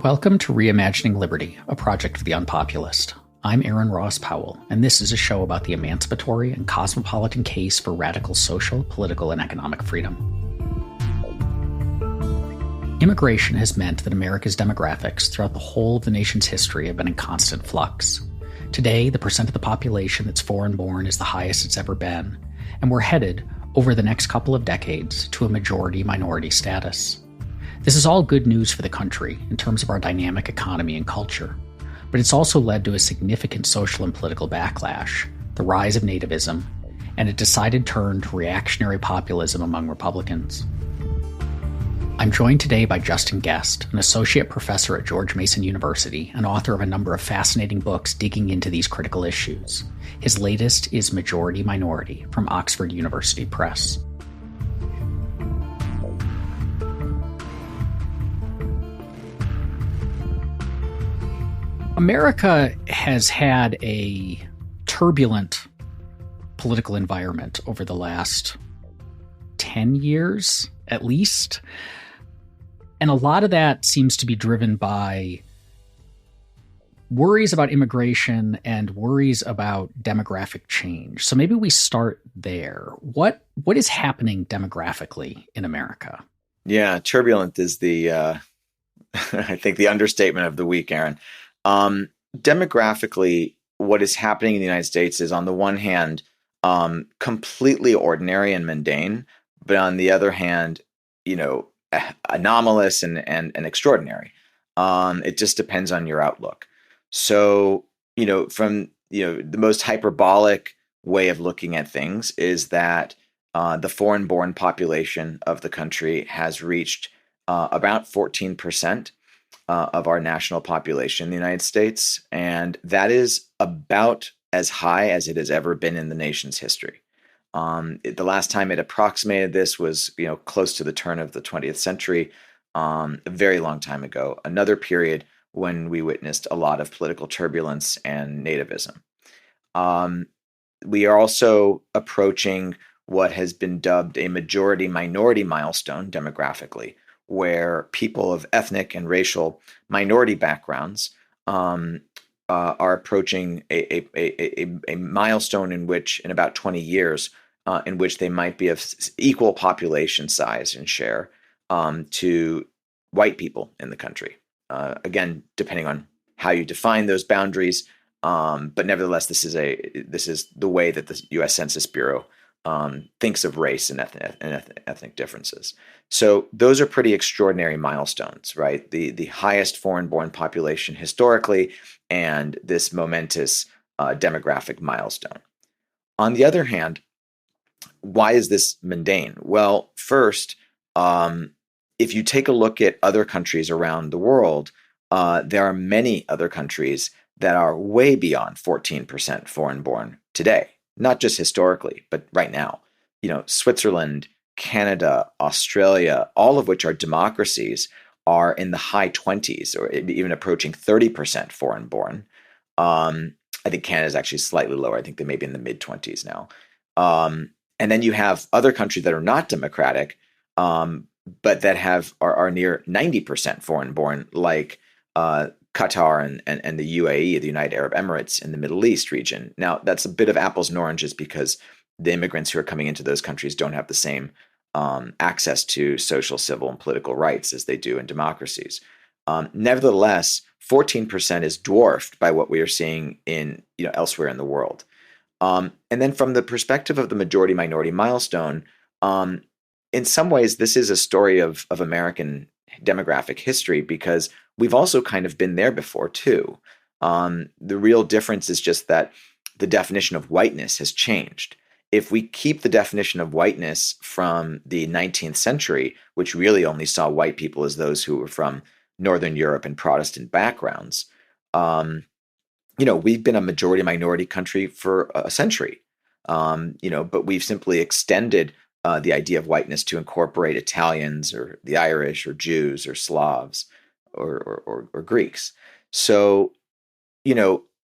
Welcome to ReImagining Liberty, a project of the Unpopulist. I'm Aaron Ross Powell, and this is a show about the emancipatory and cosmopolitan case for radical social, political, and economic freedom. Immigration has meant that America's demographics throughout the whole of the nation's history have been in constant flux. Today, the percent of the population that's foreign-born is the highest it's ever been, and we're headed, over the next couple of decades, to a majority-minority status. This is all good news for the country in terms of our dynamic economy and culture, but it's also led to a significant social and political backlash, the rise of nativism, and a decided turn to reactionary populism among Republicans. I'm joined today by Gest, an associate professor at George Mason University and author of a number of fascinating books digging into these critical issues. His latest is Majority Minority from Oxford University Press. America has had a turbulent political environment over the last 10 years, at least. And a lot of that seems to be driven by worries about immigration and worries about demographic change. So maybe we start there. What is happening demographically in America? Yeah, turbulent is the, I think, the understatement of the week, Aaron. Demographically, what is happening in the United States is, on the one hand, completely ordinary and mundane, but on the other hand, anomalous and extraordinary. It just depends on your outlook. So, from the most hyperbolic way of looking at things is that the foreign-born population of the country has reached about 14%. Of our national population in the United States, and that is about as high as it has ever been in the nation's history. The last time it approximated this was, close to the turn of the 20th century, a very long time ago, another period when we witnessed a lot of political turbulence and nativism. We are also approaching what has been dubbed a majority-minority milestone demographically, where people of ethnic and racial minority backgrounds are approaching a milestone in which, in about 20 years, in which they might be of equal population size and share to white people in the country. Again, depending on how you define those boundaries, but nevertheless, this is the way that the U.S. Census Bureau thinks of race and ethnic differences. So those are pretty extraordinary milestones, right? The highest foreign-born population historically, and this momentous demographic milestone. On the other hand, why is this mundane? Well, first, if you take a look at other countries around the world, there are many other countries that are way beyond 14% foreign-born today. Not just historically, but right now. Switzerland, Canada, Australia, all of which are democracies, are in the high 20s or even approaching 30% foreign-born. I think Canada is actually slightly lower. I think they may be in the mid-20s now. And then you have other countries that are not democratic, but that are near 90% foreign-born, like Qatar and the UAE, the United Arab Emirates, in the Middle East region. Now, that's a bit of apples and oranges because the immigrants who are coming into those countries don't have the same access to social, civil, and political rights as they do in democracies. Nevertheless, 14% is dwarfed by what we are seeing in elsewhere in the world. And then from the perspective of the majority-minority milestone, in some ways, this is a story of American demographic history because we've also kind of been there before too. The real difference is just that the definition of whiteness has changed. If we keep the definition of whiteness from the 19th century, which really only saw white people as those who were from Northern Europe and Protestant backgrounds, we've been a majority-minority country for a century. But we've simply extended the idea of whiteness to incorporate Italians or the Irish or Jews or Slavs or Greeks. So,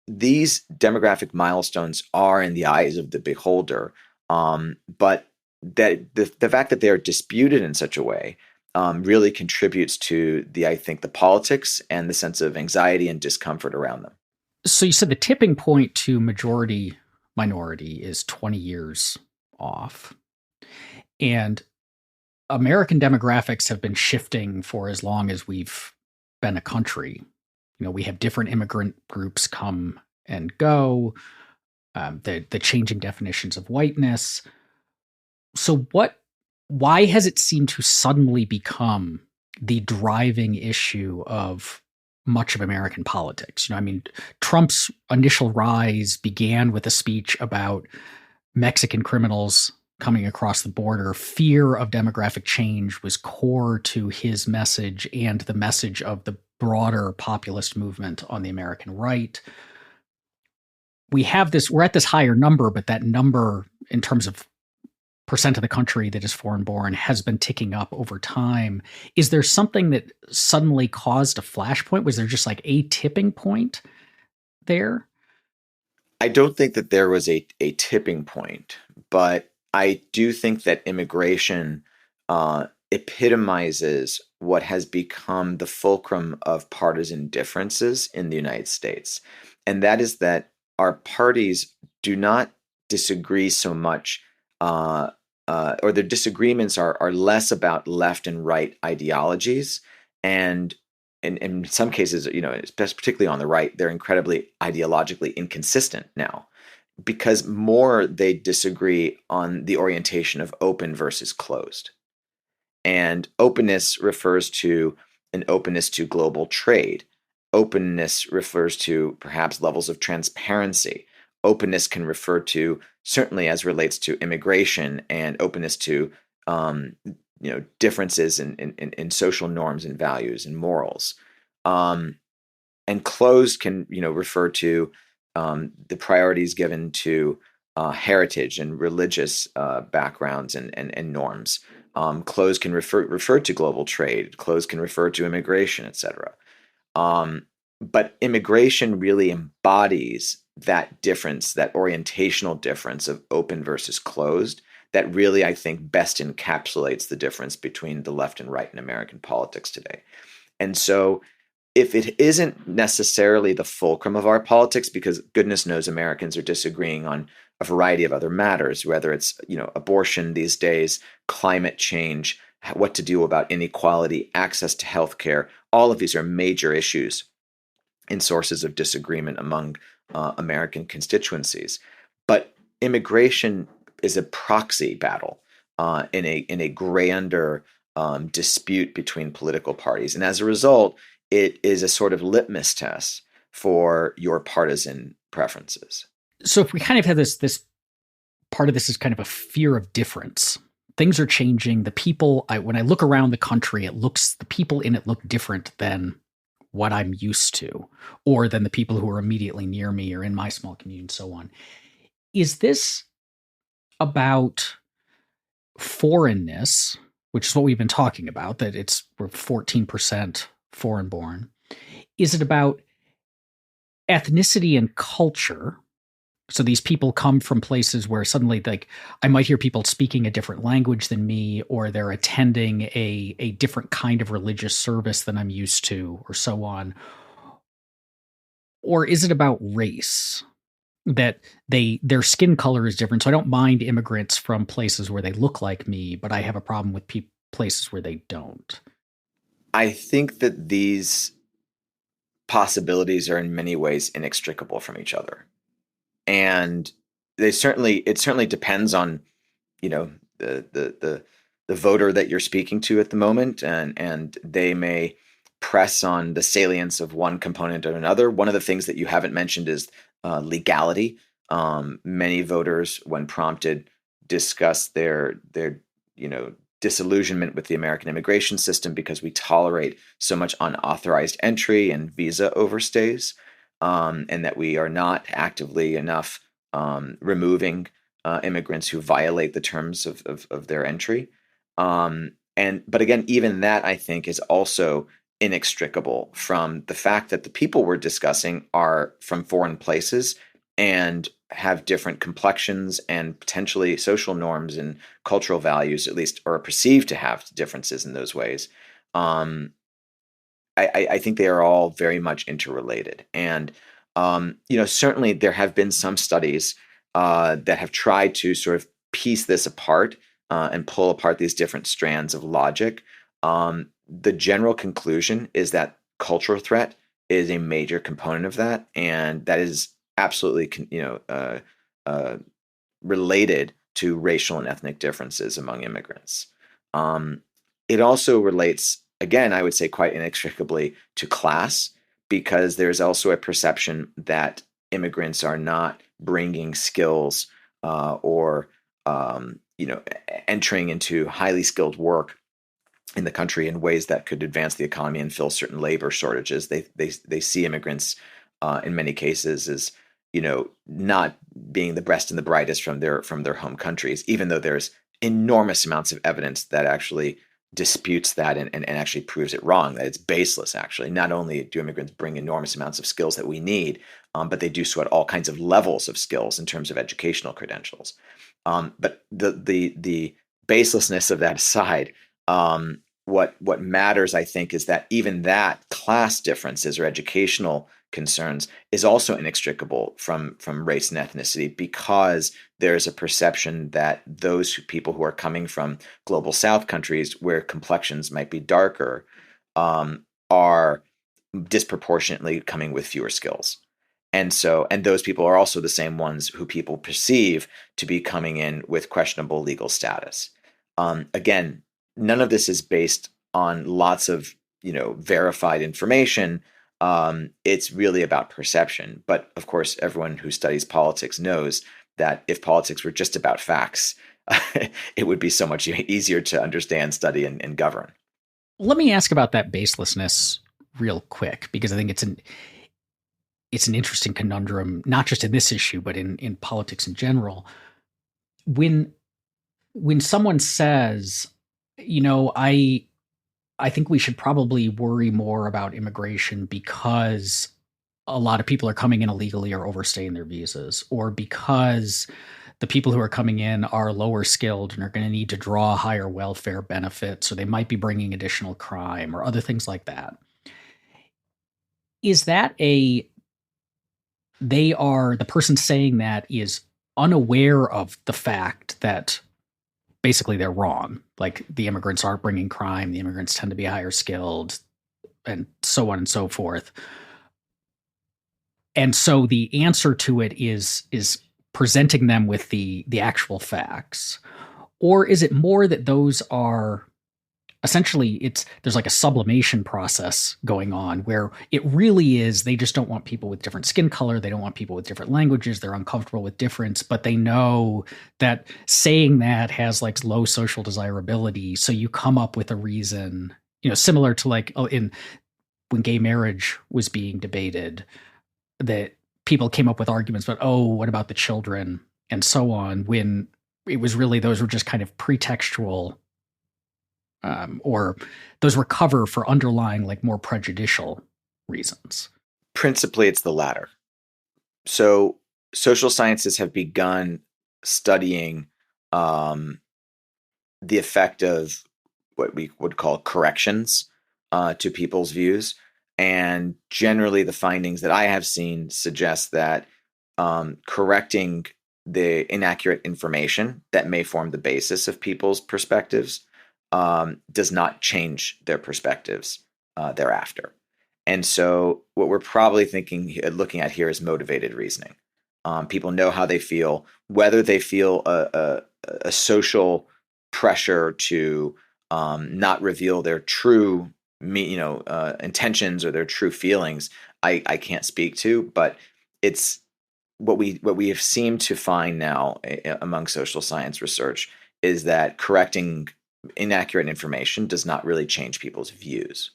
these demographic milestones are in the eyes of the beholder, but that the fact that they are disputed in such a way really contributes to I think, the politics and the sense of anxiety and discomfort around them. So you said the tipping point to majority minority is 20 years off. And American demographics have been shifting for as long as we've been a country. We have different immigrant groups come and go, the changing definitions of whiteness. So why has it seemed to suddenly become the driving issue of much of American politics? Trump's initial rise began with a speech about Mexican criminals coming across the border. Fear of demographic change was core to his message and the message of the broader populist movement on the American right. We're at this higher number, but that number in terms of percent of the country that is foreign born has been ticking up over time. Is there something that suddenly caused a flashpoint? Was there just like a tipping point there? I don't think that there was a tipping point, but I do think that immigration epitomizes what has become the fulcrum of partisan differences in the United States. And that is that our parties do not disagree so much, or their disagreements are less about left and right ideologies. And in some cases, particularly on the right, they're incredibly ideologically inconsistent now, because more they disagree on the orientation of open versus closed. And openness refers to an openness to global trade. Openness refers to perhaps levels of transparency. Openness can refer to, certainly as relates to immigration, and openness to differences in social norms and values and morals. And closed can refer to the priorities given to heritage and religious backgrounds and norms. Closed can refer to global trade. Closed can refer to immigration, etc. But immigration really embodies that difference, that orientational difference of open versus closed, that really, I think, best encapsulates the difference between the left and right in American politics today. And so if it isn't necessarily the fulcrum of our politics, because goodness knows Americans are disagreeing on a variety of other matters, whether it's abortion these days, climate change, what to do about inequality, access to healthcare, all of these are major issues and sources of disagreement among American constituencies. But immigration is a proxy battle in a grander dispute between political parties, and as a result, it is a sort of litmus test for your partisan preferences. So if we kind of have this part of this is kind of a fear of difference. Things are changing. The people, when I look around the country, the people in it look different than what I'm used to, or than the people who are immediately near me or in my small community and so on. Is this about foreignness, which is what we've been talking about, that we're 14% foreign born? Is it about ethnicity and culture? So these people come from places where suddenly, like, I might hear people speaking a different language than me, or they're attending a different kind of religious service than I'm used to, or so on. Or is it about race? That their skin color is different. So I don't mind immigrants from places where they look like me, but I have a problem with places where they don't. I think that these possibilities are in many ways inextricable from each other. And it certainly depends on, the voter that you're speaking to at the moment, and they may press on the salience of one component or another. One of the things that you haven't mentioned is legality. Many voters, when prompted, discuss their disillusionment with the American immigration system because we tolerate so much unauthorized entry and visa overstays. And that we are not actively enough removing immigrants who violate the terms of their entry. But again, even that, I think, is also inextricable from the fact that the people we're discussing are from foreign places and have different complexions and potentially social norms and cultural values, at least, or are perceived to have differences in those ways. Um, I think they are all very much interrelated. And, certainly there have been some studies that have tried to sort of piece this apart and pull apart these different strands of logic. The general conclusion is that cultural threat is a major component of that, and that is absolutely, uh, related to racial and ethnic differences among immigrants. Um, it also relates, again, I would say quite inextricably to class, because there's also a perception that immigrants are not bringing skills or entering into highly skilled work in the country in ways that could advance the economy and fill certain labor shortages. They see immigrants in many cases as not being the best and the brightest from their home countries, even though there's enormous amounts of evidence that actually disputes that and actually proves it wrong, that it's baseless. Actually, not only do immigrants bring enormous amounts of skills that we need, but they do so at all kinds of levels of skills in terms of educational credentials. But the baselessness of that aside, what matters, I think, is that even that class differences or educational concerns is also inextricable from race and ethnicity, because there's a perception that those people who are coming from global South countries where complexions might be darker are disproportionately coming with fewer skills. And those people are also the same ones who people perceive to be coming in with questionable legal status. Again, none of this is based on lots of verified information. It's really about perception. But of course, everyone who studies politics knows that if politics were just about facts, it would be so much easier to understand, study, and govern. Let me ask about that baselessness real quick, because I think it's an interesting conundrum, not just in this issue, but in politics in general. When someone says, I think we should probably worry more about immigration because a lot of people are coming in illegally or overstaying their visas, or because the people who are coming in are lower skilled and are going to need to draw higher welfare benefits, so they might be bringing additional crime or other things like that. Is that the person saying that is unaware of the fact that basically they're wrong? Like, the immigrants aren't bringing crime, the immigrants tend to be higher skilled, and so on and so forth. And so the answer to it is presenting them with the actual facts. Or is it more that those are essentially, there's like a sublimation process going on where it really is, they just don't want people with different skin color, they don't want people with different languages, they're uncomfortable with difference, but they know that saying that has like low social desirability, so you come up with a reason, similar to like when gay marriage was being debated, that people came up with arguments about, what about the children and so on, when it was really, those were just kind of pretextual, or those were cover for underlying, like, more prejudicial reasons. Principally, it's the latter. So social sciences have begun studying the effect of what we would call corrections to people's views. And generally, the findings that I have seen suggest that correcting the inaccurate information that may form the basis of people's perspectives does not change their perspectives thereafter. And so what we're probably looking at here is motivated reasoning. People know how they feel, whether they feel a social pressure to not reveal their true intentions or their true feelings. I can't speak to, but it's what we have seemed to find now among social science research is that correcting inaccurate information does not really change people's views.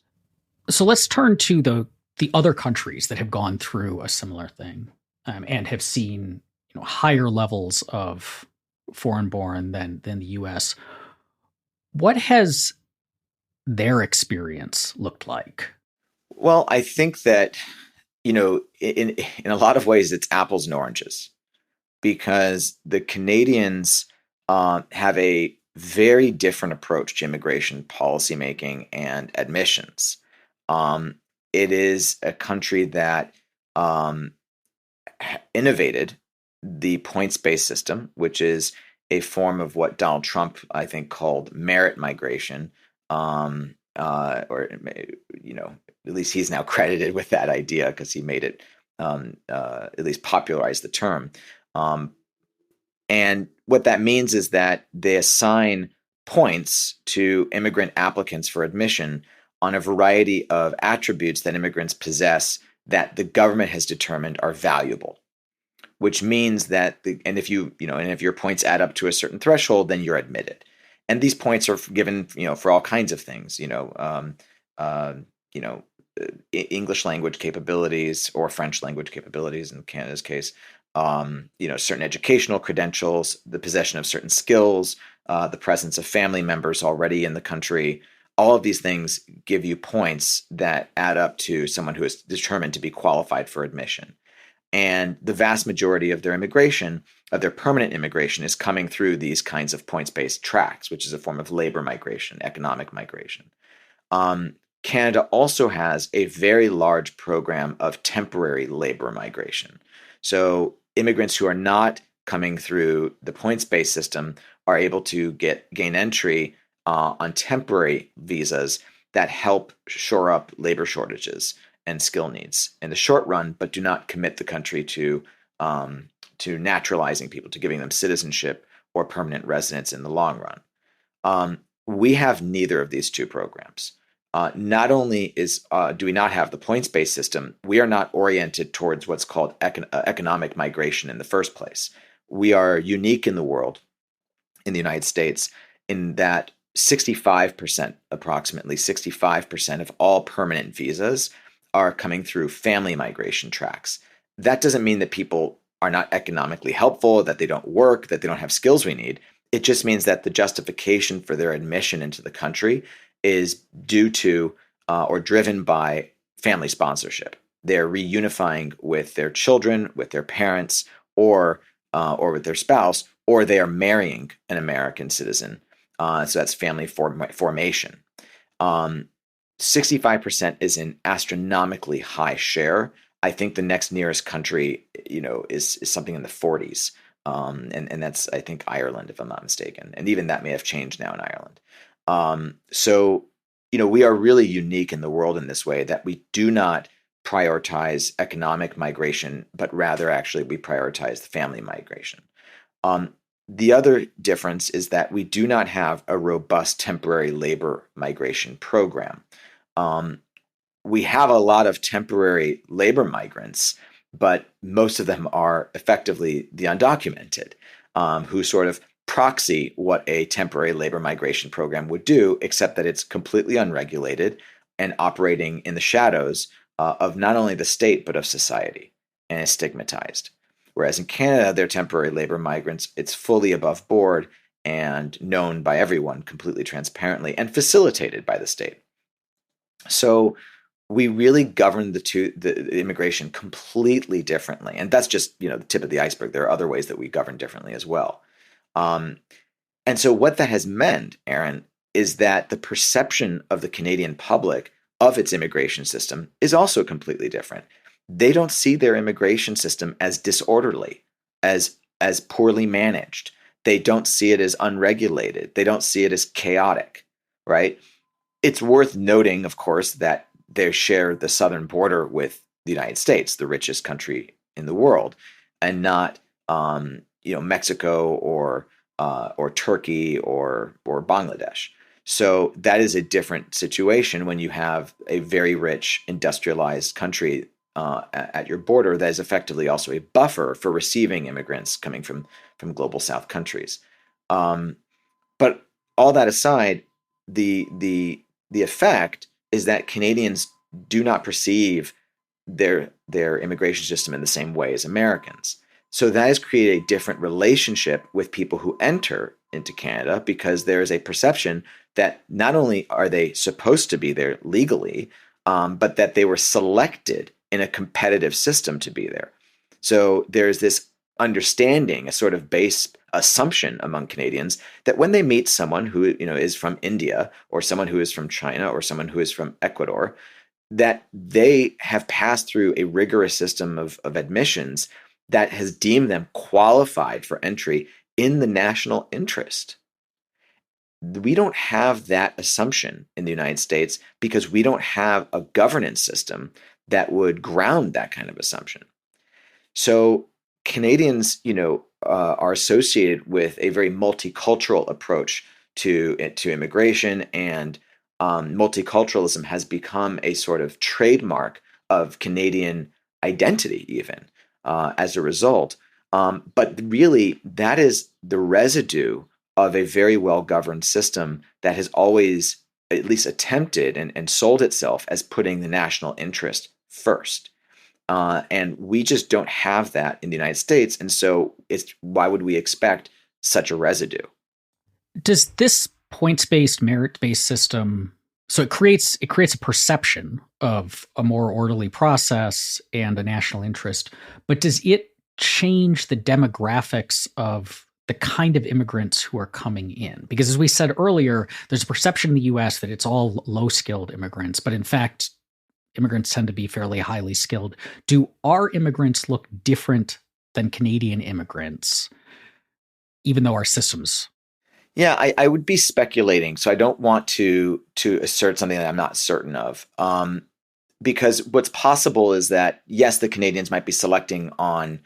So let's turn to the other countries that have gone through a similar thing, and have seen higher levels of foreign-born than the U.S. What has their experience looked like? Well, I think that in a lot of ways it's apples and oranges. because the Canadians have a very different approach to immigration policymaking and admissions. Um, it is a country that um, innovated the points-based system, which is a form of what Donald Trump, I think, called merit migration, or at least he's now credited with that idea because he made it, at least popularized the term. Um, and what that means is that they assign points to immigrant applicants for admission on a variety of attributes that immigrants possess that the government has determined are valuable, which means that if your points add up to a certain threshold, then you're admitted. And these points are given, for all kinds of things, uh, you know, English language capabilities or French language capabilities in Canada's case, certain educational credentials, the possession of certain skills, the presence of family members already in the country. All of these things give you points that add up to someone who is determined to be qualified for admission. And the vast majority of their permanent immigration, is coming through these kinds of points-based tracks, which is a form of labor migration, economic migration. Canada also has a very large program of temporary labor migration. So immigrants who are not coming through the points-based system are able to gain entry on temporary visas that help shore up labor shortages and skill needs in the short run, but do not commit the country to naturalizing people, to giving them citizenship or permanent residence in the long run. We have neither of these two programs. Not only do we not have the points-based system, we are not oriented towards what's called economic migration in the first place. We are unique in the world, in the United States, in that approximately 65% of all permanent visas are coming through family migration tracks. That doesn't mean that people are not economically helpful, that they don't work, that they don't have skills we need. It just means that the justification for their admission into the country is due to or driven by family sponsorship. They're reunifying with their children, with their parents, or with their spouse, or they are marrying an American citizen. So that's family formation. 65% is an astronomically high share. I think the next nearest country, is something in the 40s. And that's, I think, Ireland, if I'm not mistaken. And even that may have changed now in Ireland. So we are really unique in the world in this way, that we do not prioritize economic migration, but rather actually we prioritize the family migration. The other difference is that we do not have a robust temporary labor migration program. We have a lot of temporary labor migrants, but most of them are effectively the undocumented, who sort of proxy what a temporary labor migration program would do, except that it's completely unregulated and operating in the shadows of not only the state, but of society, and is stigmatized. Whereas in Canada, they're temporary labor migrants. It's fully above board and known by everyone completely transparently and facilitated by the state. So we really govern the immigration completely differently. And that's just, the tip of the iceberg. There are other ways that we govern differently as well. And so what that has meant, Aaron, is that the perception of the Canadian public of its immigration system is also completely different. They don't see their immigration system as disorderly, as poorly managed. They don't see it as unregulated. They don't see it as chaotic, right? It's worth noting, of course, that they share the southern border with the United States, the richest country in the world, and not Mexico or Turkey or Bangladesh. So that is a different situation when you have a very rich industrialized country at your border that is effectively also a buffer for receiving immigrants coming from global South countries. But all that aside, the effect is that Canadians do not perceive their immigration system in the same way as Americans. So that has created a different relationship with people who enter into Canada, because there is a perception that not only are they supposed to be there legally, but that they were selected in a competitive system to be there. So there's this understanding, a sort of base assumption among Canadians that when they meet someone who is from India or someone who is from China or someone who is from Ecuador, that they have passed through a rigorous system of admissions that has deemed them qualified for entry in the national interest. We don't have that assumption in the United States because we don't have a governance system that would ground that kind of assumption. So Canadians, are associated with a very multicultural approach to immigration, and multiculturalism has become a sort of trademark of Canadian identity, even as a result. But really, that is the residue of a very well governed system that has always at least attempted and sold itself as putting the national interest first. And we just don't have that in the United States. And so why would we expect such a residue? Does this points-based, merit-based system, so it creates a perception of a more orderly process and a national interest, but does it change the demographics of the kind of immigrants who are coming in? Because as we said earlier, there's a perception in the US that it's all low-skilled immigrants, but in fact, immigrants tend to be fairly highly skilled. Do our immigrants look different than Canadian immigrants, even though our systems? Yeah, I would be speculating, so I don't want to assert something that I'm not certain of. Because what's possible is that yes, the Canadians might be selecting on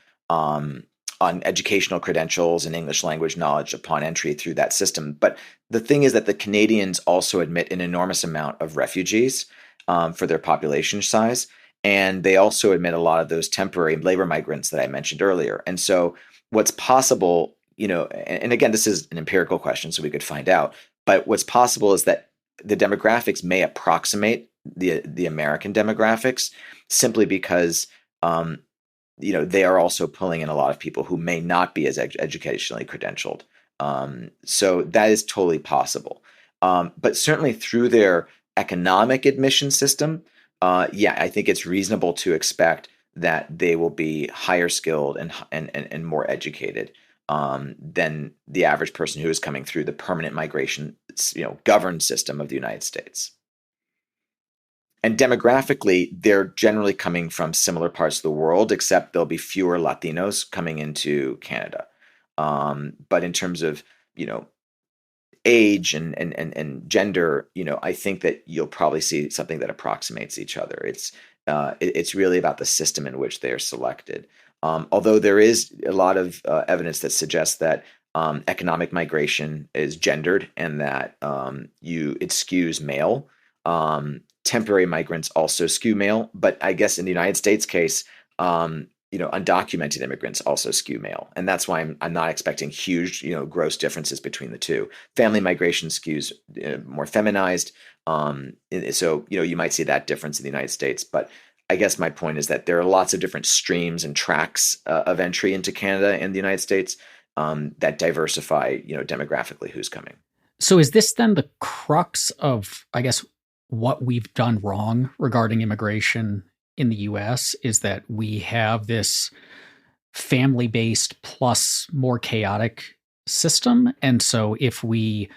educational credentials and English language knowledge upon entry through that system. But the thing is that the Canadians also admit an enormous amount of refugees for their population size. And they also admit a lot of those temporary labor migrants that I mentioned earlier. And so what's possible, and again, this is an empirical question, so we could find out, but what's possible is that the demographics may approximate the American demographics simply because they are also pulling in a lot of people who may not be as educationally credentialed. So that is totally possible. But certainly through their economic admission system, I think it's reasonable to expect that they will be higher skilled and more educated than the average person who is coming through the permanent migration, governed system of the United States. And demographically, they're generally coming from similar parts of the world, except there'll be fewer Latinos coming into Canada. But in terms of, age and gender, I think that you'll probably see something that approximates each other. It's really about the system in which they are selected. Although there is a lot of evidence that suggests that economic migration is gendered and that it skews male. Temporary migrants also skew male, but I guess in the United States case, undocumented immigrants also skew male, and that's why I'm not expecting huge, gross differences between the two. Family migration skews more feminized, so you might see that difference in the United States. But I guess my point is that there are lots of different streams and tracks of entry into Canada and the United States that diversify, demographically who's coming. So is this then the crux of, I guess, what we've done wrong regarding immigration in the US, is that we have this family-based plus more chaotic system? And so if we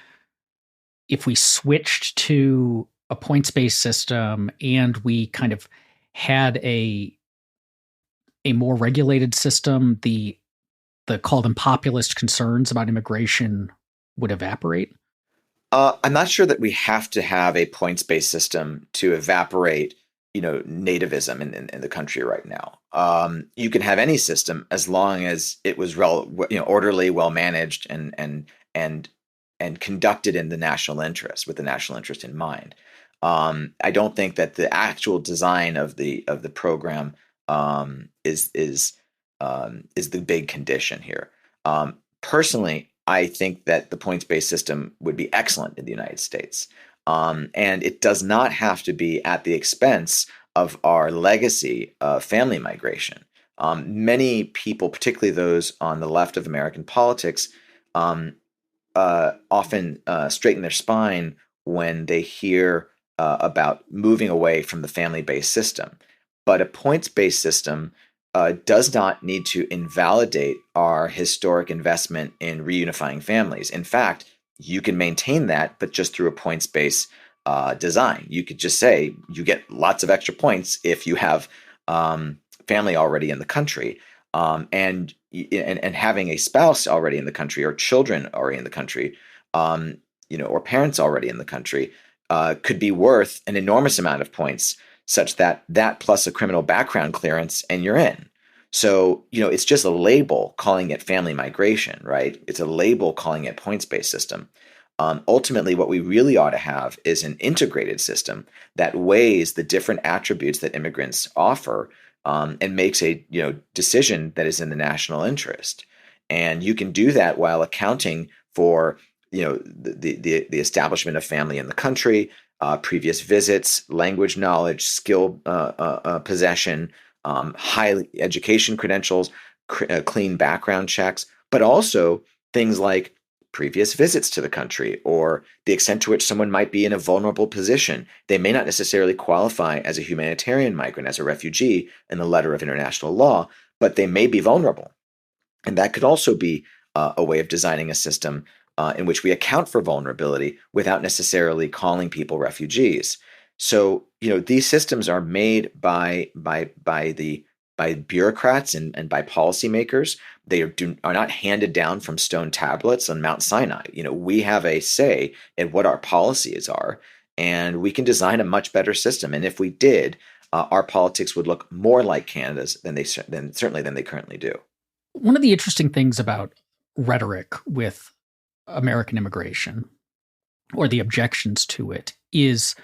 switched to a points-based system and we kind of had a more regulated system, the call them populist concerns about immigration would evaporate? I'm not sure that we have to have a points-based system to evaporate, nativism in the country right now. You can have any system as long as it was orderly, well managed, and conducted in the national interest, with the national interest in mind. I don't think that the actual design of the program is the big condition here. Personally, I think that the points-based system would be excellent in the United States. And it does not have to be at the expense of our legacy of family migration. Many people, particularly those on the left of American politics, often straighten their spine when they hear about moving away from the family-based system. But a points-based system does not need to invalidate our historic investment in reunifying families. In fact, you can maintain that, but just through a points-based design. You could just say you get lots of extra points if you have family already in the country, and having a spouse already in the country, or children already in the country, or parents already in the country, could be worth an enormous amount of points, such that plus a criminal background clearance, and you're in. So, it's just a label calling it family migration, right? It's a label calling it points-based system. Ultimately, what we really ought to have is an integrated system that weighs the different attributes that immigrants offer, and makes a decision that is in the national interest. And you can do that while accounting for the establishment of family in the country, previous visits, language knowledge, skill possession, high education credentials, clean background checks, but also things like previous visits to the country, or the extent to which someone might be in a vulnerable position. They may not necessarily qualify as a humanitarian migrant, as a refugee in the letter of international law, but they may be vulnerable. And that could also be a way of designing a system in which we account for vulnerability without necessarily calling people refugees. So, these systems are made by bureaucrats and by policymakers. They are not handed down from stone tablets on Mount Sinai. We have a say in what our policies are, and we can design a much better system. And if we did, our politics would look more like Canada's than they currently do. One of the interesting things about rhetoric with American immigration, or the objections to it, is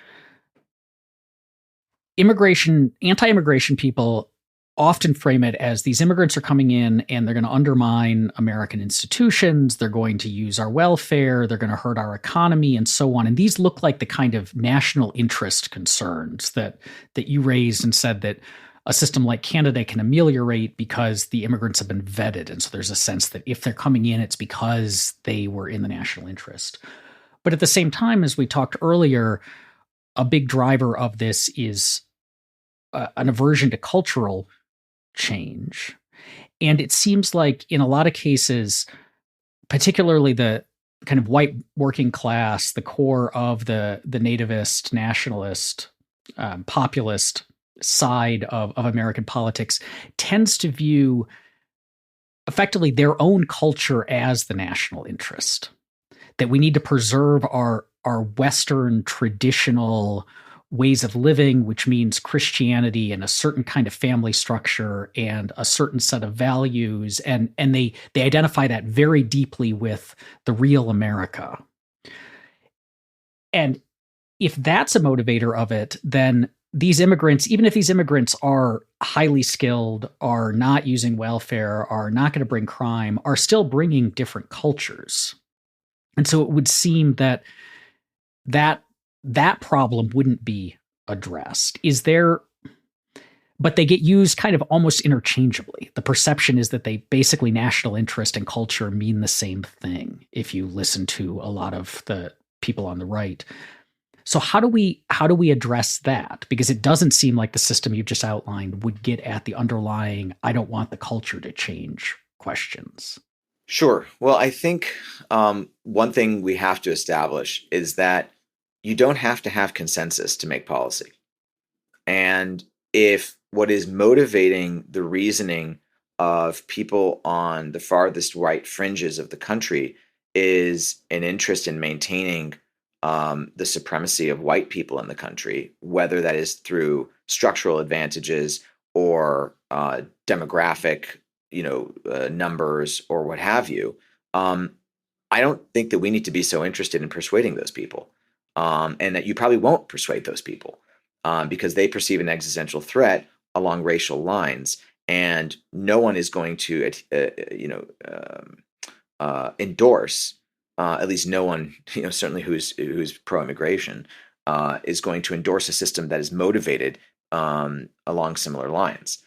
anti-immigration people often frame it as these immigrants are coming in and they're going to undermine American institutions, they're going to use our welfare, they're going to hurt our economy, and so on. And these look like the kind of national interest concerns that you raised, and said that a system like Canada can ameliorate because the immigrants have been vetted. And so there's a sense that if they're coming in, it's because they were in the national interest. But at the same time, as we talked earlier, a big driver of this is an aversion to cultural change. And it seems like in a lot of cases, particularly the kind of white working class, the core of the nativist, nationalist, populist side of American politics, tends to view effectively their own culture as the national interest, that we need to preserve our Western traditional ways of living, which means Christianity and a certain kind of family structure and a certain set of values. And they identify that very deeply with the real America. And if that's a motivator of it, then these immigrants, even if these immigrants are highly skilled, are not using welfare, are not going to bring crime, are still bringing different cultures. And so it would seem that problem wouldn't be addressed. But they get used kind of almost interchangeably. The perception is that they basically, national interest and culture mean the same thing if you listen to a lot of the people on the right. So how do we address that? Because it doesn't seem like the system you just outlined would get at the underlying, I don't want the culture to change questions. Sure. Well, I think one thing we have to establish is that you don't have to have consensus to make policy. And if what is motivating the reasoning of people on the farthest right fringes of the country is an interest in maintaining the supremacy of white people in the country, whether that is through structural advantages or demographic, numbers or what have you, I don't think that we need to be so interested in persuading those people, and that you probably won't persuade those people because they perceive an existential threat along racial lines, and no one is going to, endorse. At least no one, certainly who's pro-immigration, is going to endorse a system that is motivated along similar lines.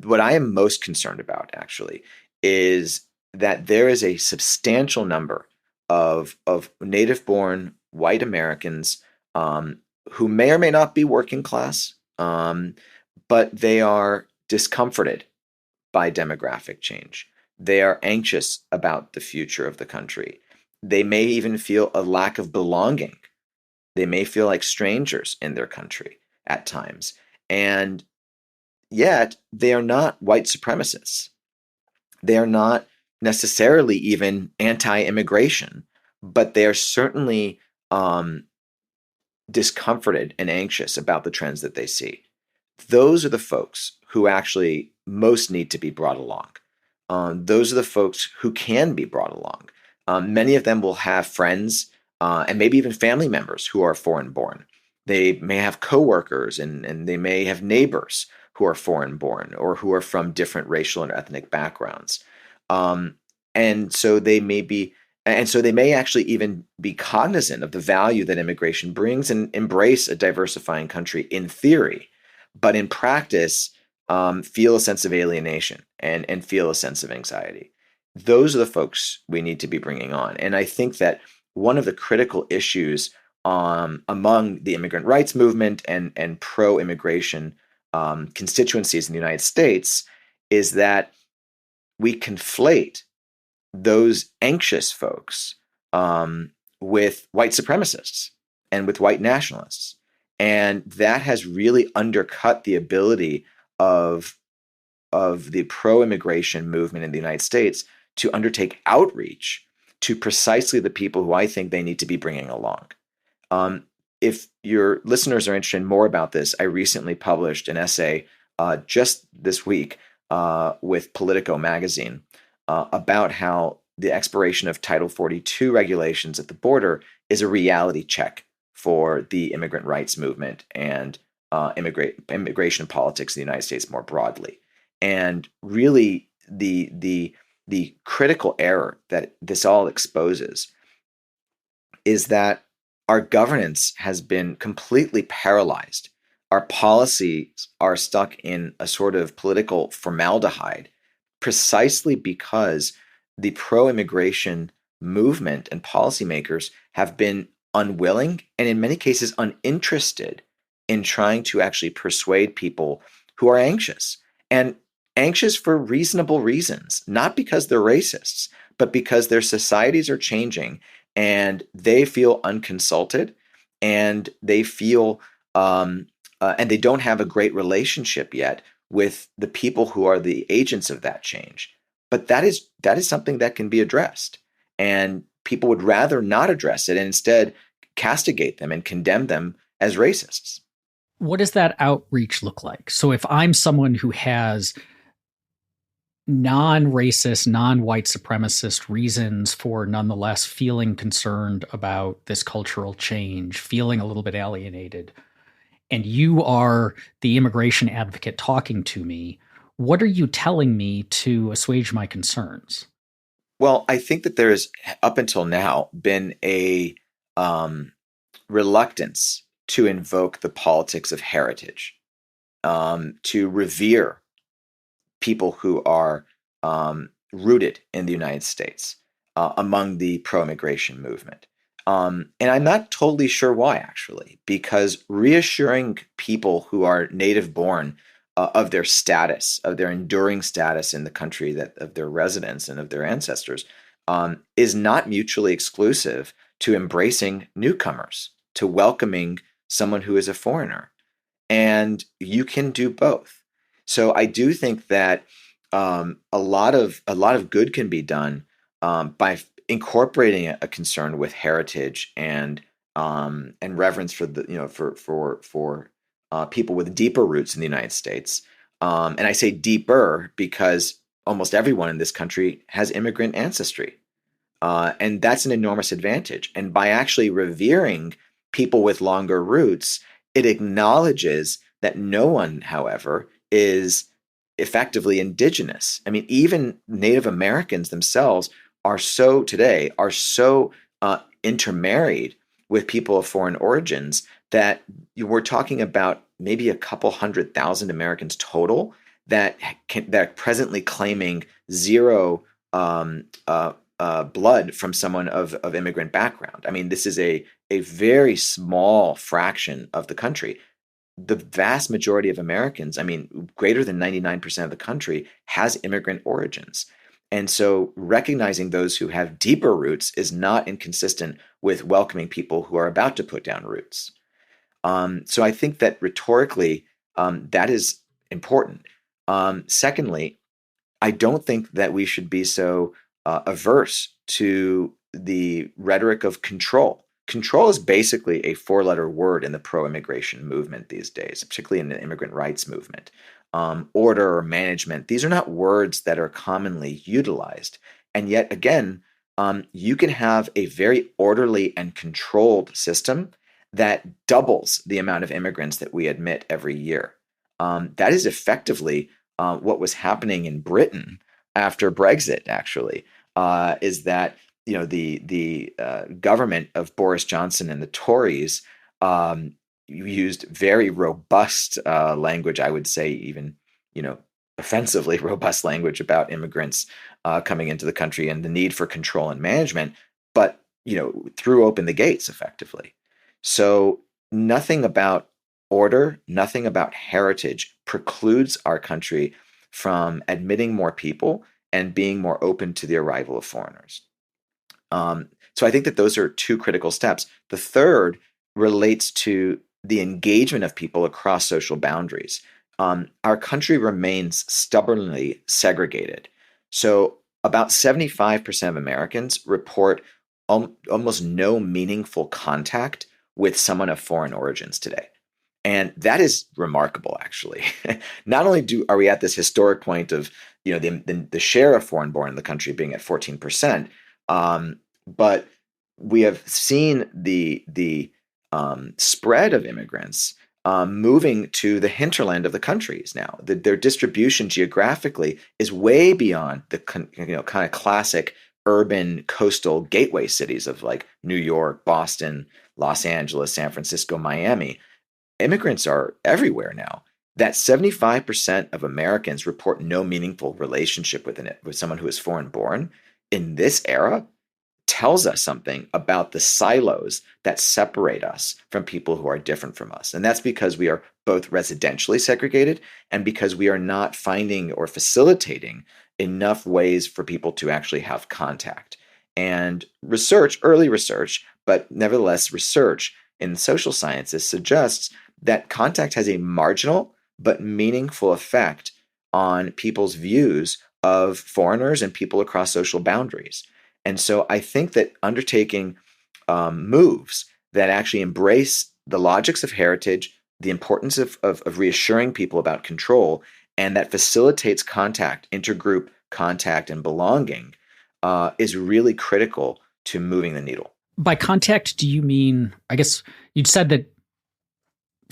What I am most concerned about, actually, is that there is a substantial number of native-born white Americans who may or may not be working class, but they are discomforted by demographic change. They are anxious about the future of the country. They may even feel a lack of belonging. They may feel like strangers in their country at times. And yet, they are not white supremacists. They are not necessarily even anti immigration, but they are certainly discomforted and anxious about the trends that they see. Those are the folks who actually most need to be brought along. Those are the folks who can be brought along. Many of them will have friends and maybe even family members who are foreign born. They may have coworkers and they may have neighbors who are foreign born or who are from different racial and ethnic backgrounds. Um, and so they may be and so they may actually even be cognizant of the value that immigration brings and embrace a diversifying country in theory, but in practice, feel a sense of alienation and feel a sense of anxiety. Those are the folks we need to be bringing on. And I think that one of the critical issues among the immigrant rights movement and pro immigration constituencies in the United States is that we conflate those anxious folks with white supremacists and with white nationalists. And that has really undercut the ability of, of the pro-immigration movement in the United States to undertake outreach to precisely the people who I think they need to be bringing along. If your listeners are interested in more about this, I recently published an essay just this week with Politico magazine about how the expiration of Title 42 regulations at the border is a reality check for the immigrant rights movement and immigration politics in the United States more broadly. And really, the critical error that this all exposes is that our governance has been completely paralyzed. Our policies are stuck in a sort of political formaldehyde precisely because the pro-immigration movement and policymakers have been unwilling and in many cases uninterested in trying to actually persuade people who are anxious and anxious for reasonable reasons, not because they're racists, but because their societies are changing and they feel unconsulted and they feel and they don't have a great relationship yet with the people who are the agents of that change. But that is something that can be addressed. And people would rather not address it and instead castigate them and condemn them as racists. What does that outreach look like? So if I'm someone who has non-racist, non-white supremacist reasons for nonetheless feeling concerned about this cultural change, feeling a little bit alienated, and you are the immigration advocate talking to me, what are you telling me to assuage my concerns? Well, I think that there has, up until now, been a reluctance to invoke the politics of heritage, to revere people who are rooted in the United States among the pro-immigration movement. And I'm not totally sure why, actually, because reassuring people who are native born of their status, of their enduring status in the country that of their residence and of their ancestors, is not mutually exclusive to embracing newcomers, to welcoming someone who is a foreigner. And you can do both. So I do think that a lot of good can be done by incorporating a concern with heritage and reverence for the for people with deeper roots in the United States. And I say deeper because almost everyone in this country has immigrant ancestry, and that's an enormous advantage. And by actually revering people with longer roots, it acknowledges that no one, however, is effectively indigenous. I mean, even Native Americans themselves are so intermarried with people of foreign origins that we're talking about maybe a couple 100,000 Americans total that are presently claiming zero blood from someone of immigrant background. I mean, this is a very small fraction of the country. the vast majority of Americans, I mean, greater than 99% of the country has immigrant origins. And so recognizing those who have deeper roots is not inconsistent with welcoming people who are about to put down roots. So I think that rhetorically, that is important. Secondly, I don't think that we should be so averse to the rhetoric of control. Control is basically a four-letter word in the pro-immigration movement these days, particularly in the immigrant rights movement. Order or management, these are not words that are commonly utilized. And yet again, you can have a very orderly and controlled system that doubles the amount of immigrants that we admit every year. That is effectively what was happening in Britain after Brexit, actually, is that the government of Boris Johnson and the Tories used very robust language, I would say even offensively robust language about immigrants coming into the country and the need for control and management, but threw open the gates effectively. So nothing about order, nothing about heritage precludes our country from admitting more people and being more open to the arrival of foreigners. So I think that those are two critical steps. The third relates to the engagement of people across social boundaries. Our country remains stubbornly segregated. So about 75% of Americans report almost no meaningful contact with someone of foreign origins today. And that is remarkable, actually. Not only are we at this historic point of the share of foreign-born in the country being at 14%, but we have seen the spread of immigrants moving to the hinterland of the countries now. Their distribution geographically is way beyond the kind of classic urban coastal gateway cities of like New York, Boston, Los Angeles, San Francisco, Miami. Immigrants are everywhere now. That 75% of Americans report no meaningful relationship with someone who is foreign born in this era tells us something about the silos that separate us from people who are different from us. And that's because we are both residentially segregated and because we are not finding or facilitating enough ways for people to actually have contact. And research, early research, but nevertheless research in social sciences suggests that contact has a marginal but meaningful effect on people's views of foreigners and people across social boundaries. And so I think that undertaking moves that actually embrace the logics of heritage, the importance of reassuring people about control, and that facilitates contact, intergroup contact, and belonging is really critical to moving the needle. By contact, do you mean, I guess you'd said that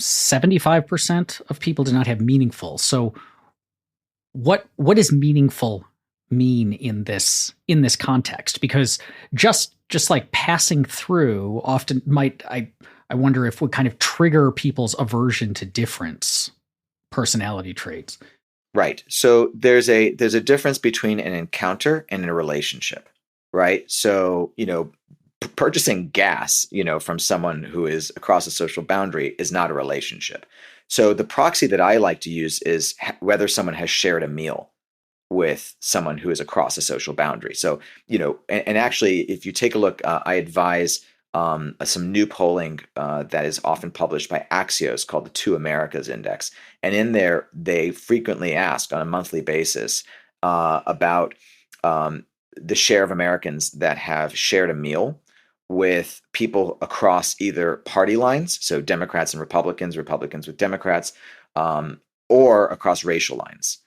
75% of people do not have meaningful. So what does meaningful mean in this context? Because just like passing through often might, I wonder if would kind of trigger people's aversion to difference personality traits. Right. So there's a difference between an encounter and a relationship, right? So, purchasing gas, from someone who is across a social boundary is not a relationship. So the proxy that I like to use is whether someone has shared a meal with someone who is across a social boundary. So, and actually, if you take a look, I advise some new polling that is often published by Axios called the Two Americas Index. And in there, they frequently ask on a monthly basis about the share of Americans that have shared a meal with people across either party lines, so Democrats and Republicans, Republicans with Democrats, or across racial lines.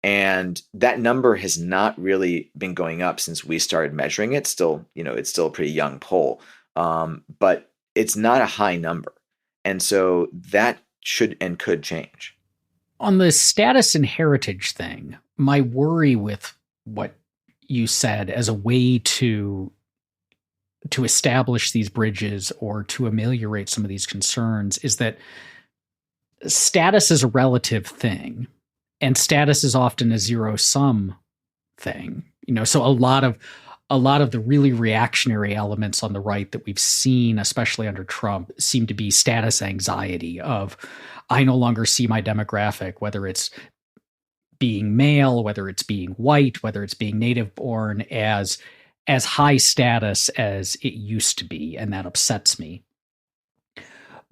And that number has not really been going up since we started measuring it. Still, it's still a pretty young poll, but it's not a high number. And so that should and could change. On the status and heritage thing, my worry with what you said as a way to establish these bridges or to ameliorate some of these concerns is that status is a relative thing, and status is often a zero-sum thing. So a lot of a lot of the really reactionary elements on the right that we've seen, especially under Trump, seem to be status anxiety of, I no longer see my demographic, whether it's being male, whether it's being white, whether it's being native born, as high status as it used to be, and that upsets me.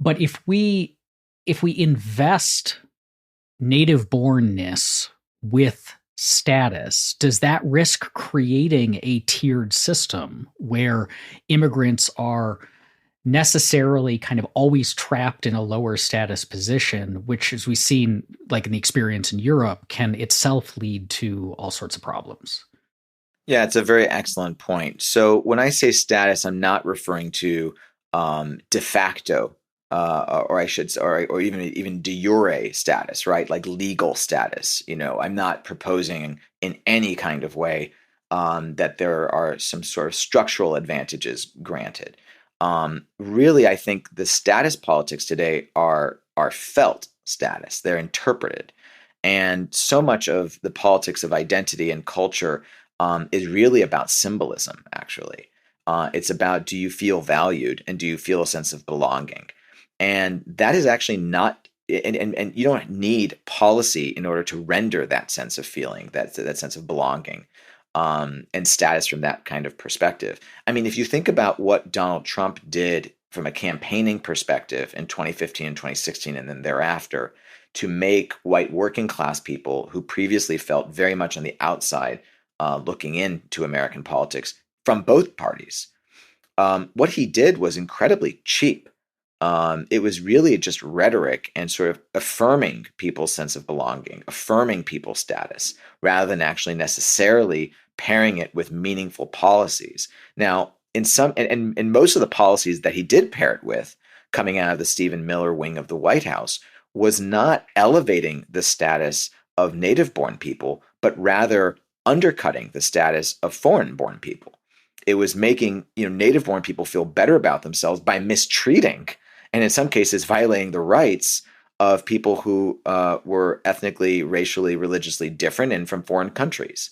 But if we invest native bornness with status, does that risk creating a tiered system where immigrants are necessarily kind of always trapped in a lower status position, which, as we've seen, like in the experience in Europe, can itself lead to all sorts of problems? Yeah, it's a very excellent point. So when I say status, I'm not referring to de facto, or I should, or even de jure status, right? Like legal status. I'm not proposing in any kind of way that there are some sort of structural advantages granted. Really, I think the status politics today are felt status. They're interpreted, and so much of the politics of identity and culture is really about symbolism, actually. It's about, do you feel valued and do you feel a sense of belonging? And that is actually not, and you don't need policy in order to render that sense of feeling, that sense of belonging, and status from that kind of perspective. I mean, if you think about what Donald Trump did from a campaigning perspective in 2015 and 2016 and then thereafter, to make white working class people who previously felt very much on the outside looking into American politics from both parties. What he did was incredibly cheap. It was really just rhetoric and sort of affirming people's sense of belonging, affirming people's status, rather than actually necessarily pairing it with meaningful policies. Now, in most of the policies that he did pair it with, coming out of the Stephen Miller wing of the White House, was not elevating the status of native-born people, but rather undercutting the status of foreign-born people. It was making native-born people feel better about themselves by mistreating, and in some cases violating, the rights of people who were ethnically, racially, religiously different and from foreign countries.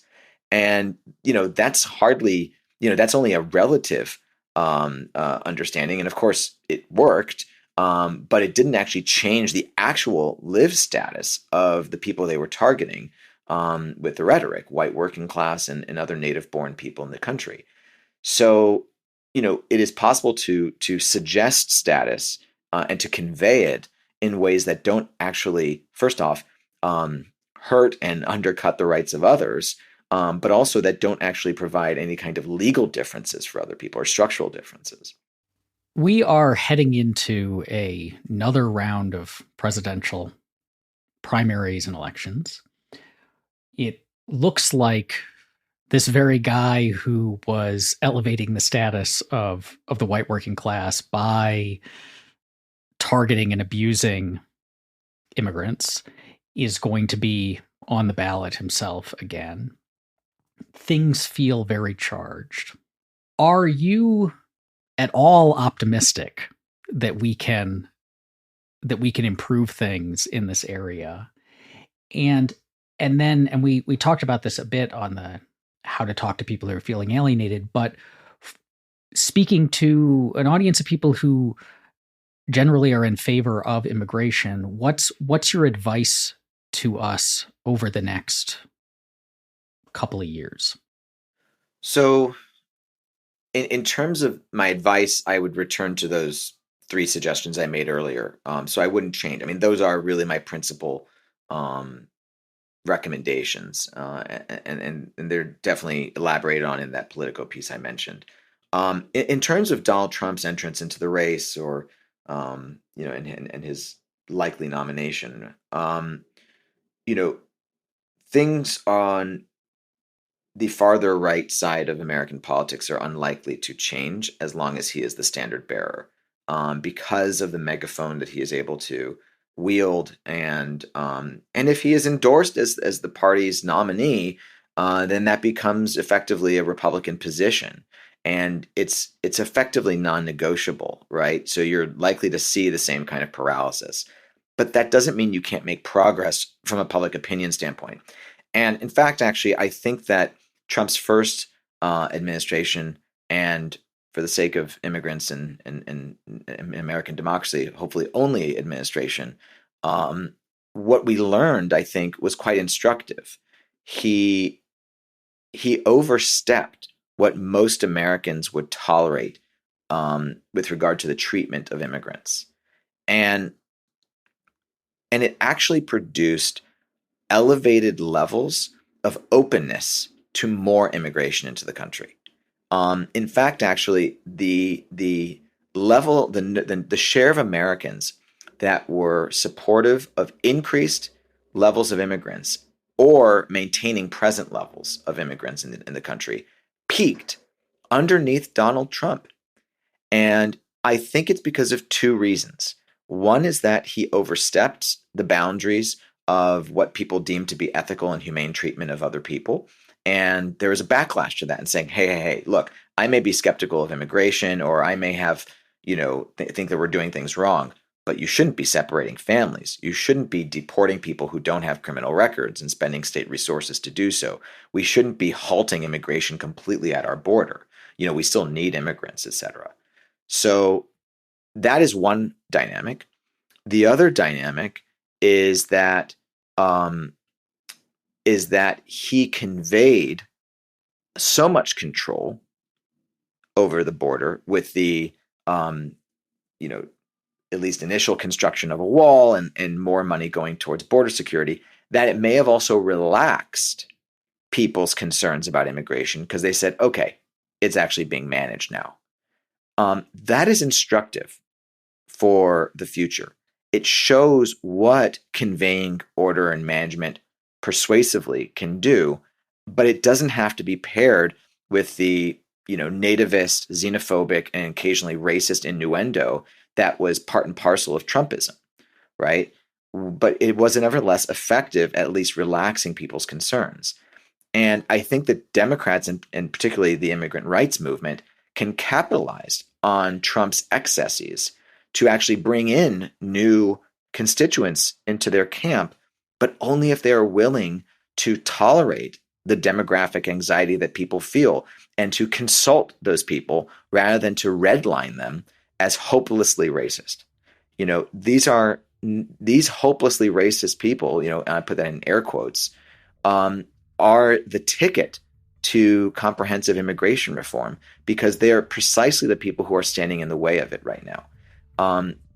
And that's hardly, that's only a relative understanding. And of course, it worked, but it didn't actually change the actual lived status of the people they were targeting with the rhetoric, white working class and other native-born people in the country. So, it is possible to suggest status and to convey it in ways that don't actually, first off, hurt and undercut the rights of others, but also that don't actually provide any kind of legal differences for other people or structural differences. We are heading into another round of presidential primaries and elections. It looks like this very guy who was elevating the status of the white working class by targeting and abusing immigrants is going to be on the ballot himself again. Things feel very charged. Are you at all optimistic that we can improve things in this area? And we talked about this a bit on the how to talk to people who are feeling alienated, but speaking to an audience of people who generally are in favor of immigration, what's your advice to us over the next couple of years? So in terms of my advice, I would return to those three suggestions I made earlier. So I wouldn't change. I mean, those are really my principal recommendations, and they're definitely elaborated on in that Politico piece I mentioned. In terms of Donald Trump's entrance into the race, or and his likely nomination, things on the farther right side of American politics are unlikely to change as long as he is the standard bearer, because of the megaphone that he is able to wield, and if he is endorsed as the party's nominee, then that becomes effectively a Republican position, and it's effectively non-negotiable, right? So you're likely to see the same kind of paralysis, but that doesn't mean you can't make progress from a public opinion standpoint. And in fact, actually, I think that Trump's first administration, and for the sake of immigrants and American democracy, hopefully only administration, what we learned, I think, was quite instructive. He overstepped what most Americans would tolerate with regard to the treatment of immigrants. And it actually produced elevated levels of openness to more immigration into the country. In fact, actually, the share of Americans that were supportive of increased levels of immigrants or maintaining present levels of immigrants in the country peaked underneath Donald Trump. And I think it's because of two reasons. One is that he overstepped the boundaries of what people deem to be ethical and humane treatment of other people. And there was a backlash to that and saying, hey, look, I may be skeptical of immigration, or I may have, think that we're doing things wrong, but you shouldn't be separating families. You shouldn't be deporting people who don't have criminal records and spending state resources to do so. We shouldn't be halting immigration completely at our border. We still need immigrants, etc. So that is one dynamic. The other dynamic is that he conveyed so much control over the border with the, at least initial construction of a wall and more money going towards border security, that it may have also relaxed people's concerns about immigration because they said, okay, it's actually being managed now. That is instructive for the future. It shows what conveying order and management persuasively can do, but it doesn't have to be paired with the nativist, xenophobic, and occasionally racist innuendo that was part and parcel of Trumpism, right? But it was nevertheless effective at least relaxing people's concerns. And I think that Democrats, and particularly the immigrant rights movement, can capitalize on Trump's excesses to actually bring in new constituents into their camp, but only if they are willing to tolerate the demographic anxiety that people feel and to consult those people rather than to redline them as hopelessly racist. These hopelessly racist people, and I put that in air quotes, are the ticket to comprehensive immigration reform because they are precisely the people who are standing in the way of it right now.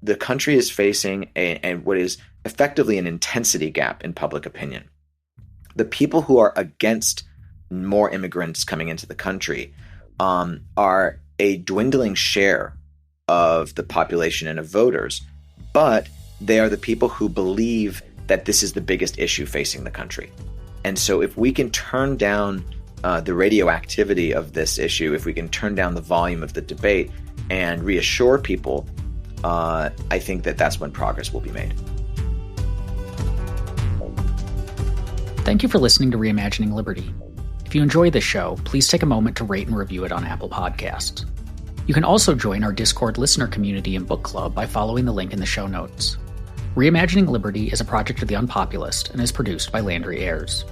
The country is facing what is effectively an intensity gap in public opinion. The people who are against more immigrants coming into the country are a dwindling share of the population and of voters, but they are the people who believe that this is the biggest issue facing the country. And so if we can turn down the radioactivity of this issue, if we can turn down the volume of the debate and reassure people, I think that that's when progress will be made. Thank you for listening to ReImagining Liberty. If you enjoy this show, please take a moment to rate and review it on Apple Podcasts. You can also join our Discord listener community and book club by following the link in the show notes. ReImagining Liberty is a project of the Unpopulist and is produced by Landry Ayres.